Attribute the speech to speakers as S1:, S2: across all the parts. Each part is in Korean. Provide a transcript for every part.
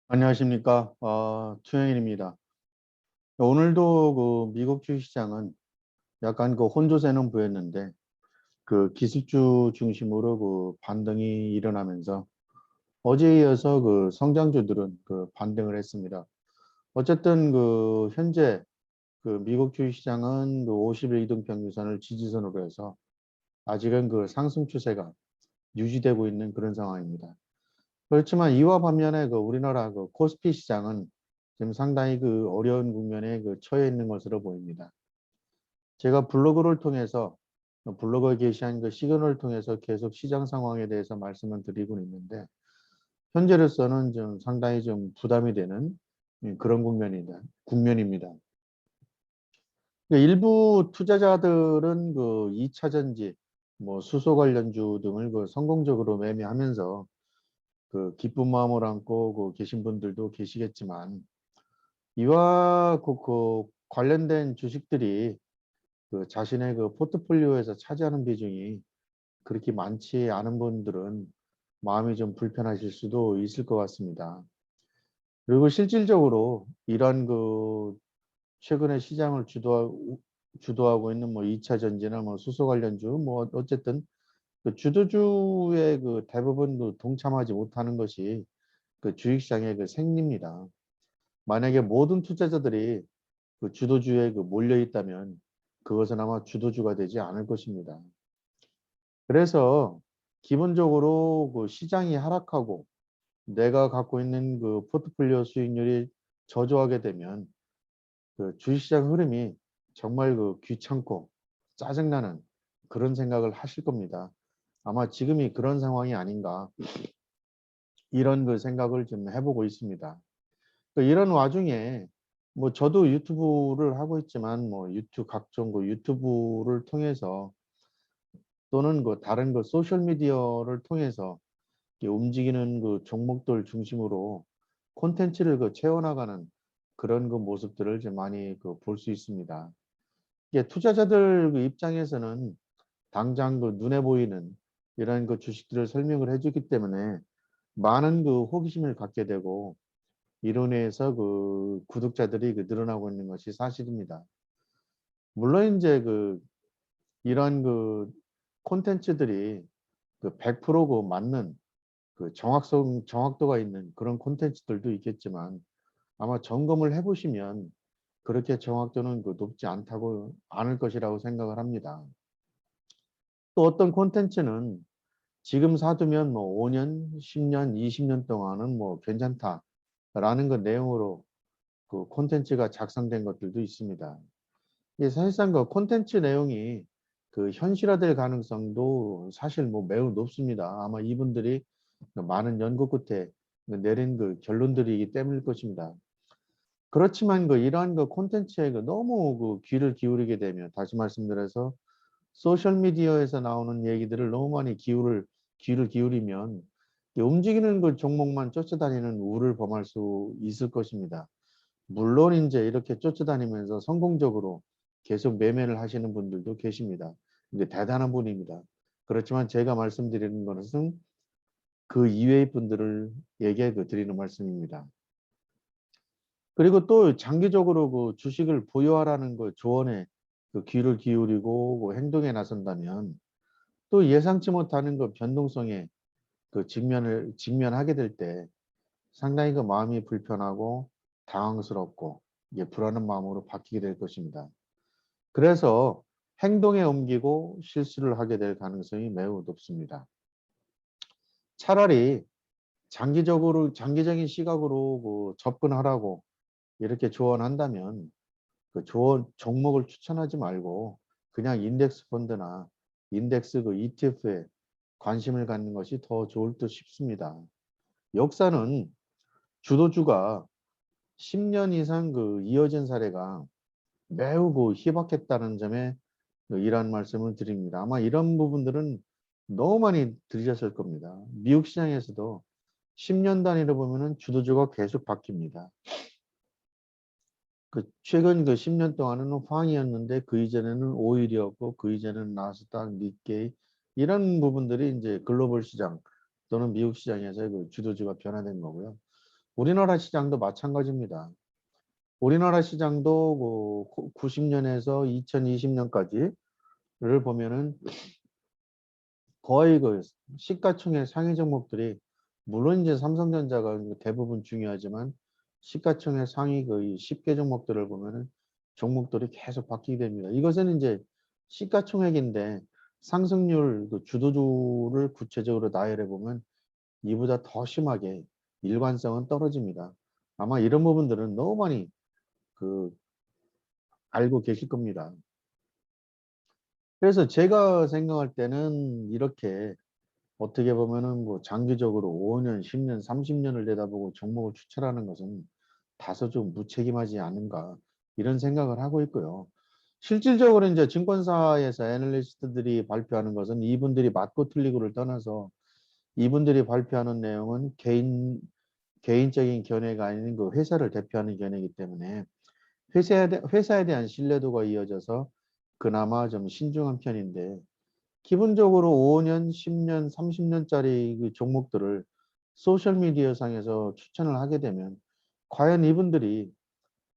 S1: 안녕하십니까. 최영일입니다. 오늘도 미국 주식시장은 약간 혼조세는 보였는데 기술주 중심으로 반등이 일어나면서 어제에 이어서 성장주들은 반등을 했습니다. 어쨌든 현재 미국 주식시장은 50일 이동평균선을 지지선으로 해서 아직은 상승 추세가 유지되고 있는 그런 상황입니다. 그렇지만 이와 반면에 우리나라 코스피 시장은 지금 상당히 어려운 국면에 처해 있는 것으로 보입니다. 제가 블로그를 통해서 블로그에 게시한 시그널을 통해서 계속 시장 상황에 대해서 말씀을 드리고 있는데 현재로서는 좀 상당히 좀 부담이 되는 그런 국면입니다. 일부 투자자들은 2차 전지, 수소 관련주 등을 성공적으로 매매하면서 기쁜 마음을 안고 계신 분들도 계시겠지만 이와 관련된 주식들이 자신의 포트폴리오에서 차지하는 비중이 그렇게 많지 않은 분들은 마음이 좀 불편하실 수도 있을 것 같습니다. 그리고 실질적으로 이런 최근에 시장을 주도하고 있는 2차 전지나 수소 관련주 어쨌든 주도주의 대부분 동참하지 못하는 것이 주식시장의 생리입니다. 만약에 모든 투자자들이 주도주에 몰려 있다면 그것은 아마 주도주가 되지 않을 것입니다. 그래서 기본적으로 시장이 하락하고 내가 갖고 있는 포트폴리오 수익률이 저조하게 되면 주식시장 흐름이 정말 귀찮고 짜증나는 그런 생각을 하실 겁니다. 아마 지금이 그런 상황이 아닌가 이런 생각을 좀 해보고 있습니다. 이런 와중에 저도 유튜브를 하고 있지만 각종 유튜브를 통해서 또는 다른 소셜 미디어를 통해서 움직이는 종목들 중심으로 콘텐츠를 채워나가는 그런 모습들을 좀 많이 볼 수 있습니다. 이게 투자자들 입장에서는 당장 눈에 보이는 이런 주식들을 설명을 해주기 때문에 많은 호기심을 갖게 되고 이로 인해서 구독자들이 늘어나고 있는 것이 사실입니다. 물론 이제 이런 콘텐츠들이 100% 맞는 정확도가 있는 그런 콘텐츠들도 있겠지만 아마 점검을 해보시면 그렇게 정확도는 높지 않을 것이라고 생각을 합니다. 또 어떤 콘텐츠는 지금 사두면 5년, 10년, 20년 동안은 괜찮다라는 내용으로 콘텐츠가 작성된 것들도 있습니다. 이게 사실상 콘텐츠 내용이 현실화될 가능성도 사실 매우 높습니다. 아마 이분들이 많은 연구 끝에 내린 결론들이기 때문일 것입니다. 그렇지만 이러한 콘텐츠에 너무 귀를 기울이게 되면 다시 말씀드려서 소셜 미디어에서 나오는 얘기들을 너무 많이 귀를 기울이면 움직이는 종목만 쫓아다니는 우를 범할 수 있을 것입니다. 물론 이제 이렇게 쫓아다니면서 성공적으로 계속 매매를 하시는 분들도 계십니다. 이게 대단한 분입니다. 그렇지만 제가 말씀드리는 것은 그 이외의 분들을 얘기해 드리는 말씀입니다. 그리고 또 장기적으로 주식을 보유하라는 조언에 귀를 기울이고 행동에 나선다면 또 예상치 못하는 변동성에 직면하게 될 때 상당히 마음이 불편하고 당황스럽고 이게 불안한 마음으로 바뀌게 될 것입니다. 그래서 행동에 옮기고 실수를 하게 될 가능성이 매우 높습니다. 차라리 장기적인 시각으로 접근하라고 이렇게 조언한다면 조언 종목을 추천하지 말고 그냥 인덱스 펀드나 인덱스 ETF에 관심을 갖는 것이 더 좋을 듯 싶습니다. 역사는 주도주가 10년 이상 이어진 사례가 매우 희박했다는 점에 이런 말씀을 드립니다. 아마 이런 부분들은 너무 많이 들으셨을 겁니다. 미국 시장에서도 10년 단위로 보면은 주도주가 계속 바뀝니다. 최근 10년 동안은 황이었는데 그 이전에는 오일이었고 그 이전에는 나스닥, 니케이 이런 부분들이 이제 글로벌 시장 또는 미국 시장에서 주도주가 변화된 거고요. 우리나라 시장도 마찬가지입니다. 우리나라 시장도 90년에서 2020년까지를 보면은 거의 그 시가총액 상위 종목들이 물론 이제 삼성전자가 대부분 중요하지만 시가총액 상위 거의 10개 종목들을 보면은 종목들이 계속 바뀌게 됩니다. 이것은 이제 시가총액인데 상승률 그 주도주를 구체적으로 나열해 보면 이보다 더 심하게 일관성은 떨어집니다. 아마 이런 부분들은 너무 많이 그 알고 계실 겁니다. 그래서 제가 생각할 때는 이렇게 어떻게 보면은 뭐 장기적으로 5년, 10년, 30년을 내다보고 종목을 추천하는 것은 다소 좀 무책임하지 않은가 이런 생각을 하고 있고요. 실질적으로 이제 증권사에서 애널리스트들이 발표하는 것은 이분들이 맞고 틀리고를 떠나서 이분들이 발표하는 내용은 개인적인 견해가 아닌 그 회사를 대표하는 견해이기 때문에 회사에 대한 신뢰도가 이어져서 그나마 좀 신중한 편인데 기본적으로 5년, 10년, 30년짜리 그 종목들을 소셜미디어 상에서 추천을 하게 되면 과연 이분들이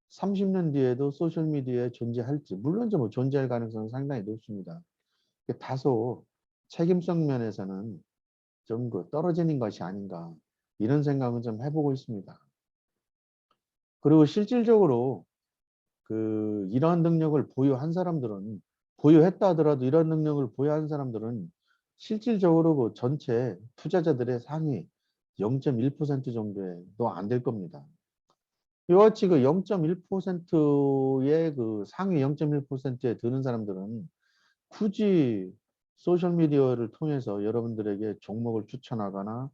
S1: 30년 뒤에도 소셜미디어에 존재할지 물론 좀 존재할 가능성은 상당히 높습니다. 다소 책임성 면에서는 좀 그 떨어지는 것이 아닌가 이런 생각은 좀 해보고 있습니다. 그리고 실질적으로 그 이러한 능력을 보유한 사람들은 보유했다 하더라도 이런 능력을 보유한 사람들은 실질적으로 그 전체 투자자들의 상위 0.1% 정도에도 안 될 겁니다. 이와 같이 그 0.1%의 그 상위 0.1%에 드는 사람들은 굳이 소셜미디어를 통해서 여러분들에게 종목을 추천하거나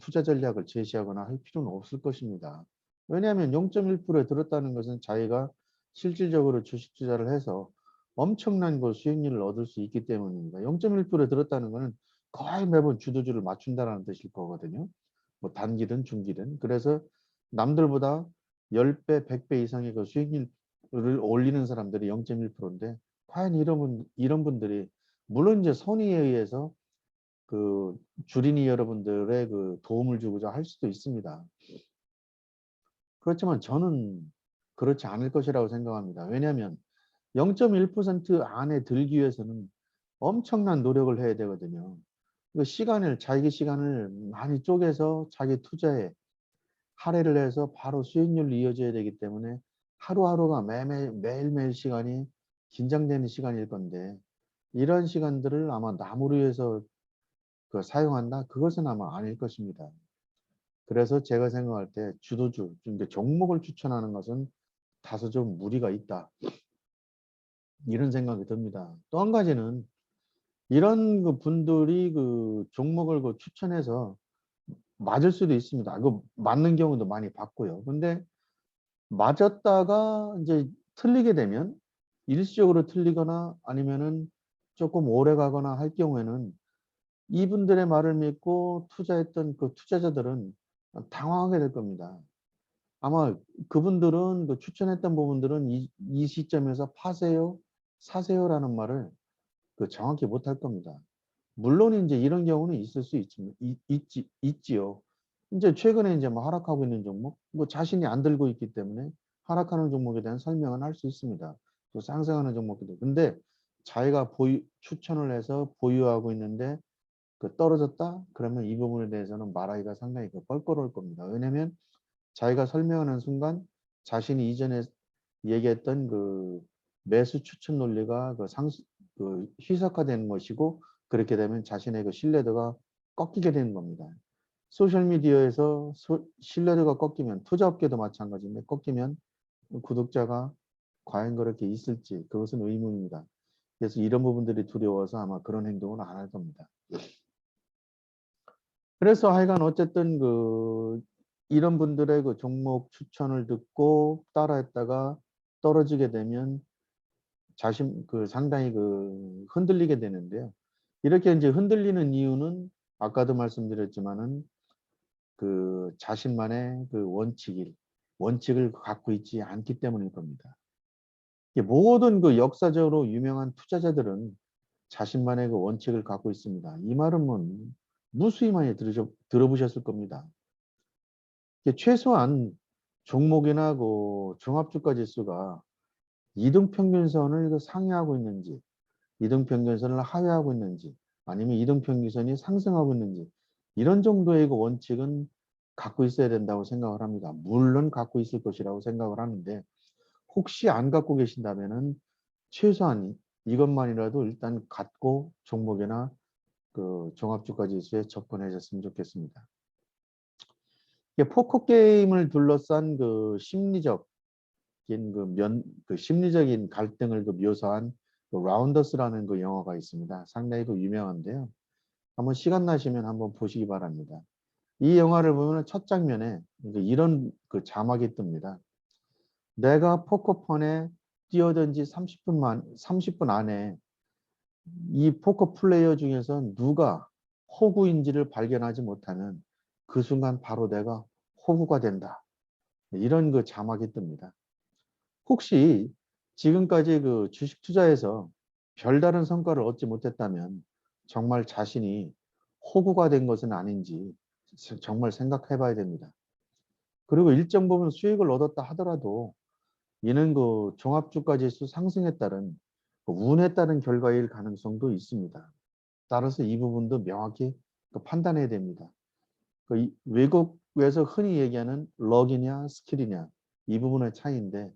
S1: 투자 전략을 제시하거나 할 필요는 없을 것입니다. 왜냐하면 0.1%에 들었다는 것은 자기가 실질적으로 주식 투자를 해서 엄청난 그 수익률을 얻을 수 있기 때문입니다. 0.1%에 들었다는 것은 거의 매번 주도주를 맞춘다는 뜻일 거거든요. 뭐 단기든 중기든. 그래서 남들보다 10배, 100배 이상의 그 수익률을 올리는 사람들이 0.1%인데 과연 이런 분들이 물론 이제 선의에 의해서 그 주린이 여러분들의 그 도움을 주고자 할 수도 있습니다. 그렇지만 저는 그렇지 않을 것이라고 생각합니다. 왜냐하면 0.1% 안에 들기 위해서는 엄청난 노력을 해야 되거든요. 자기 시간을 많이 쪼개서 자기 투자에 할애를 해서 바로 수익률로 이어져야 되기 때문에 하루하루가 매일매일 시간이 긴장되는 시간일 건데 이런 시간들을 아마 남을 위해서 사용한다? 그것은 아마 아닐 것입니다. 그래서 제가 생각할 때 주도주, 종목을 추천하는 것은 다소 좀 무리가 있다. 이런 생각이 듭니다. 또 한 가지는 이런 그 분들이 그 종목을 그 추천해서 맞을 수도 있습니다. 그 맞는 경우도 많이 봤고요. 근데 맞았다가 이제 틀리게 되면 일시적으로 틀리거나 아니면은 조금 오래 가거나 할 경우에는 이분들의 말을 믿고 투자했던 그 투자자들은 당황하게 될 겁니다. 아마 그분들은 그 추천했던 부분들은 이 시점에서 파세요, 사세요라는 말을 그 정확히 못할 겁니다. 물론 이제 이런 경우는 있을 수 있지요. 이제 최근에 이제 뭐 하락하고 있는 종목, 뭐 자신이 안 들고 있기 때문에 하락하는 종목에 대한 설명은 할 수 있습니다. 또 상승하는 종목도. 근데 자기가 추천을 해서 보유하고 있는데 그 떨어졌다? 그러면 이 부분에 대해서는 말하기가 상당히 껄끄러울 겁니다. 왜냐면 자기가 설명하는 순간 자신이 이전에 얘기했던 그 매수 추천 논리가 희석화되는 것이고 그렇게 되면 자신의 그 신뢰도가 꺾이게 되는 겁니다. 소셜미디어에서 신뢰도가 꺾이면 투자업계도 마찬가지인데 꺾이면 구독자가 과연 그렇게 있을지 그것은 의문입니다. 그래서 이런 부분들이 두려워서 아마 그런 행동은 안 할 겁니다. 그래서 하여간 어쨌든 이런 분들의 그 종목 추천을 듣고 따라했다가 떨어지게 되면 상당히 흔들리게 되는데요. 이렇게 이제 흔들리는 이유는 아까도 말씀드렸지만은 자신만의 원칙을 갖고 있지 않기 때문일 겁니다. 모든 역사적으로 유명한 투자자들은 자신만의 원칙을 갖고 있습니다. 이 말은 무수히 많이 들어보셨을 겁니다. 이게 최소한 종목이나 그 종합주가 지수가 이등평균선을 그 상회하고 있는지, 이등평균선을 하회하고 있는지, 아니면 이등평균선이 상승하고 있는지, 이런 정도의 그 원칙은 갖고 있어야 된다고 생각을 합니다. 물론 갖고 있을 것이라고 생각을 하는데, 혹시 안 갖고 계신다면은 최소한 이것만이라도 일단 갖고 종목이나 그 종합주가 지수에 접근하셨으면 좋겠습니다. 포커 게임을 둘러싼 그 심리적인 그 심리적인 갈등을 그 묘사한 그 라운더스라는 그 영화가 있습니다. 상당히 그 유명한데요. 한번 시간 나시면 한번 보시기 바랍니다. 이 영화를 보면 첫 장면에 이런 그 자막이 뜹니다. 내가 포커판에 뛰어든 지 30분 안에 이 포커 플레이어 중에서 누가 호구인지를 발견하지 못하면 그 순간 바로 내가 호구가 된다. 이런 그 자막이 뜹니다. 혹시 지금까지 그 주식 투자에서 별다른 성과를 얻지 못했다면 정말 자신이 호구가 된 것은 아닌지 정말 생각해 봐야 됩니다. 그리고 일정 부분 수익을 얻었다 하더라도 이는 그 종합주가지수 상승에 따른 운에 따른 결과일 가능성도 있습니다. 따라서 이 부분도 명확히 판단해야 됩니다. 외국에서 흔히 얘기하는 럭이냐 스킬이냐 이 부분의 차이인데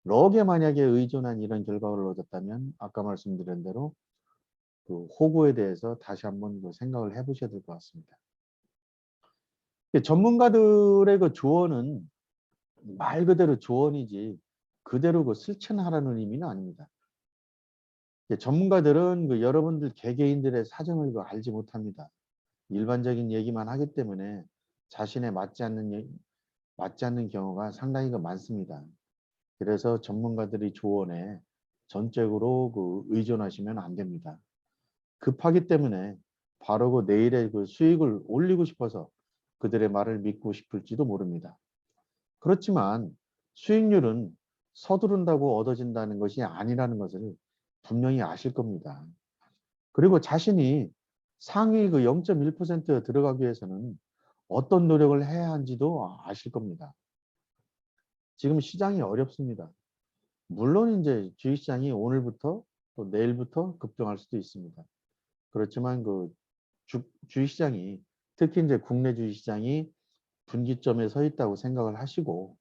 S1: 럭에 만약에 의존한 이런 결과를 얻었다면 아까 말씀드린 대로 그 호구에 대해서 다시 한번 생각을 해보셔야 될 것 같습니다. 전문가들의 그 조언은 말 그대로 조언이지 그대로 그 실천하라는 의미는 아닙니다. 전문가들은 그 여러분들 개개인들의 사정을 알지 못합니다. 일반적인 얘기만 하기 때문에 자신에 맞지 않는 경우가 상당히 많습니다. 그래서 전문가들이 조언에 전적으로 의존하시면 안 됩니다. 급하기 때문에 바로 내일의 수익을 올리고 싶어서 그들의 말을 믿고 싶을지도 모릅니다. 그렇지만 수익률은 서두른다고 얻어진다는 것이 아니라는 것을 분명히 아실 겁니다. 그리고 자신이 상위 0.1%에 들어가기 위해서는 어떤 노력을 해야 하는지도 아실 겁니다. 지금 시장이 어렵습니다. 물론 이제 주식시장이 오늘부터 또 내일부터 급등할 수도 있습니다. 그렇지만 주식시장이 특히 이제 국내 주식시장이 분기점에 서 있다고 생각을 하시고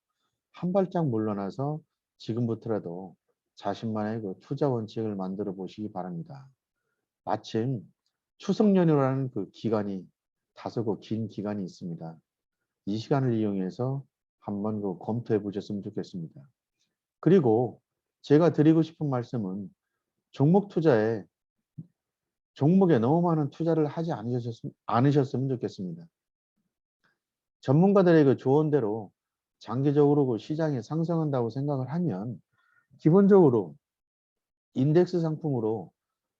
S1: 한 발짝 물러나서 지금부터라도 자신만의 투자 원칙을 만들어 보시기 바랍니다. 마침 추석 연휴라는 기간이 다소 긴 기간이 있습니다. 이 시간을 이용해서 한번 검토해 보셨으면 좋겠습니다. 그리고 제가 드리고 싶은 말씀은 종목에 너무 많은 투자를 하지 않으셨으면 좋겠습니다. 전문가들의 조언대로 장기적으로 시장이 상승한다고 생각을 하면 기본적으로 인덱스 상품으로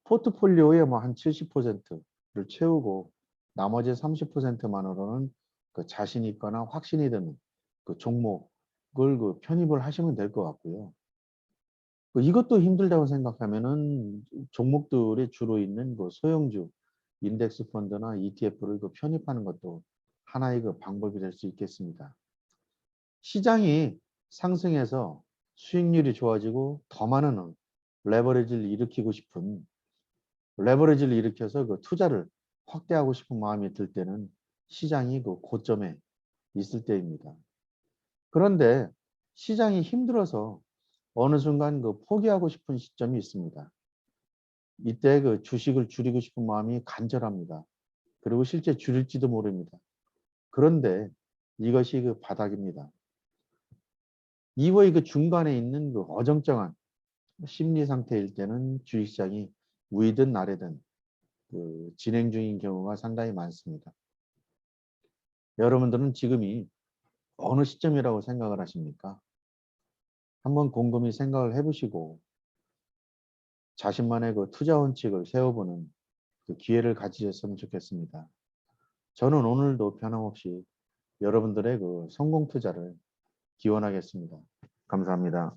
S1: 포트폴리오의 한 70%를 채우고 나머지 30%만으로는 자신 있거나 확신이 드는 종목을 편입을 하시면 될 것 같고요. 이것도 힘들다고 생각하면은 종목들이 주로 있는 소형주 인덱스 펀드나 ETF를 편입하는 것도 하나의 방법이 될 수 있겠습니다. 시장이 상승해서 수익률이 좋아지고 더 많은 레버리지를 일으켜서 투자를 확대하고 싶은 마음이 들 때는 시장이 고점에 있을 때입니다. 그런데 시장이 힘들어서 어느 순간 포기하고 싶은 시점이 있습니다. 이때 주식을 줄이고 싶은 마음이 간절합니다. 그리고 실제 줄일지도 모릅니다. 그런데 이것이 바닥입니다. 이후에 중간에 있는 어정쩡한 심리 상태일 때는 주식시장이 위든 아래든 진행 중인 경우가 상당히 많습니다. 여러분들은 지금이 어느 시점이라고 생각을 하십니까? 한번 곰곰이 생각을 해보시고 자신만의 투자 원칙을 세워보는 기회를 가지셨으면 좋겠습니다. 저는 오늘도 변함없이 여러분들의 성공 투자를 기원하겠습니다. 감사합니다.